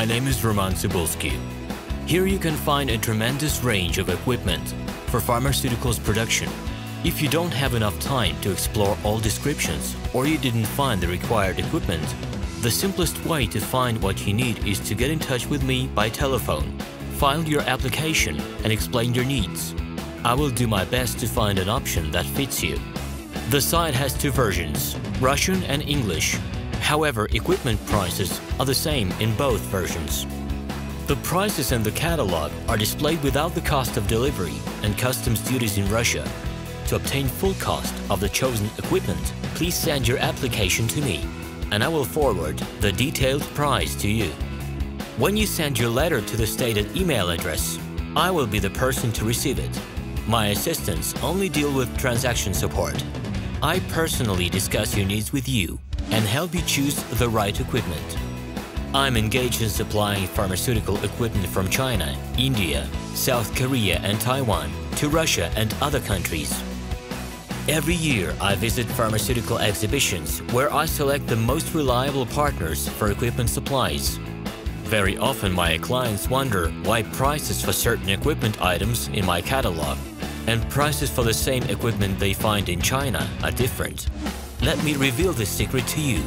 my name is Roman Cybulski. Here you can find a tremendous range of equipment for pharmaceuticals production. If you don't have enough time to explore all descriptions or you didn't find the required equipment, the simplest way to find what you need is to get in touch with me by telephone, file your application and explain your needs. I will do my best to find an option that fits you. The site has two versions, Russian and English. However, equipment prices are the same in both versions. The prices in the catalog are displayed without the cost of delivery and customs duties in Russia. To obtain full cost of the chosen equipment, please send your application to me, and I will forward the detailed price to you. When you send your letter to the stated email address, I will be the person to receive it. My assistants only deal with transaction support. I personally discuss your needs with you and help you choose the right equipment. I'm engaged in supplying pharmaceutical equipment from China, India, South Korea and Taiwan to Russia and other countries. Every year I visit pharmaceutical exhibitions where I select the most reliable partners for equipment supplies. Very often my clients wonder why prices for certain equipment items in my catalog and prices for the same equipment they find in China are different. Let me reveal this secret to you.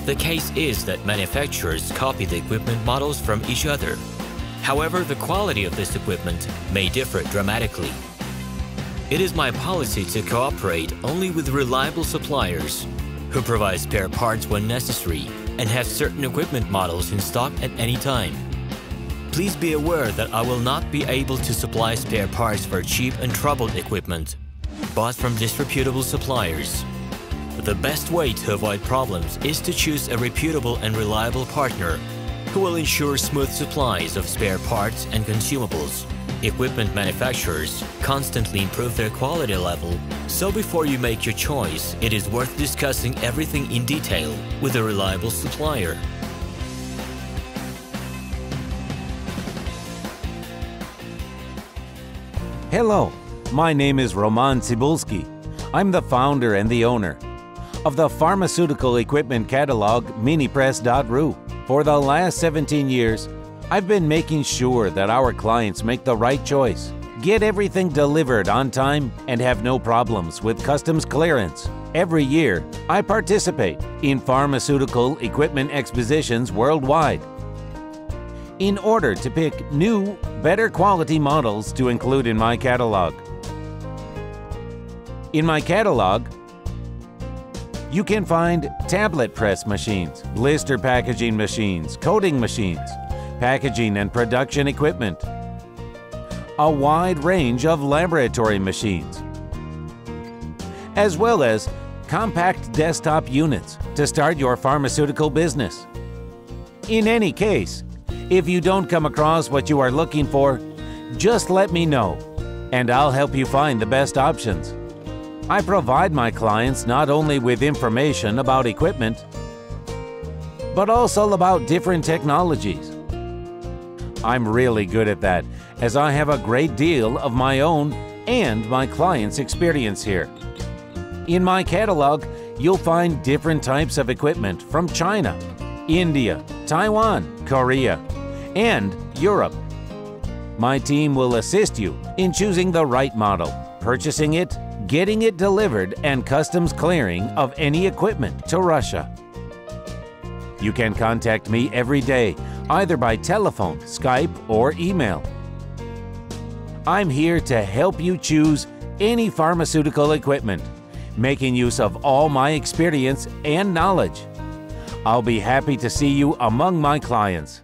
The case is that manufacturers copy the equipment models from each other. However, the quality of this equipment may differ dramatically. It is my policy to cooperate only with reliable suppliers who provide spare parts when necessary and have certain equipment models in stock at any time. Please be aware that I will not be able to supply spare parts for cheap and troubled equipment bought from disreputable suppliers. The best way to avoid problems is to choose a reputable and reliable partner who will ensure smooth supplies of spare parts and consumables. Equipment manufacturers constantly improve their quality level, so before you make your choice, it is worth discussing everything in detail with a reliable supplier. Hello, my name is Roman Cybulski. I'm the founder and the owner of the pharmaceutical equipment catalog minipress.ru. For the last 17 years, I've been making sure that our clients make the right choice, get everything delivered on time, and have no problems with customs clearance. Every year, I participate in pharmaceutical equipment expositions worldwide in order to pick new, better quality models to include in my catalog. In my catalog, you can find tablet press machines, blister packaging machines, coating machines, packaging and production equipment, a wide range of laboratory machines, as well as compact desktop units to start your pharmaceutical business. In any case, if you don't come across what you are looking for, just let me know, and I'll help you find the best options. I provide my clients not only with information about equipment, but also about different technologies. I'm really good at that, as I have a great deal of my own and my clients' experience here. In my catalog, you'll find different types of equipment from China, India, Taiwan, Korea, and Europe. My team will assist you in choosing the right model, purchasing it, getting it delivered, and customs clearing of any equipment to Russia. You can contact me every day, either by telephone, Skype, or email. I'm here to help you choose any pharmaceutical equipment, making use of all my experience and knowledge. I'll be happy to see you among my clients.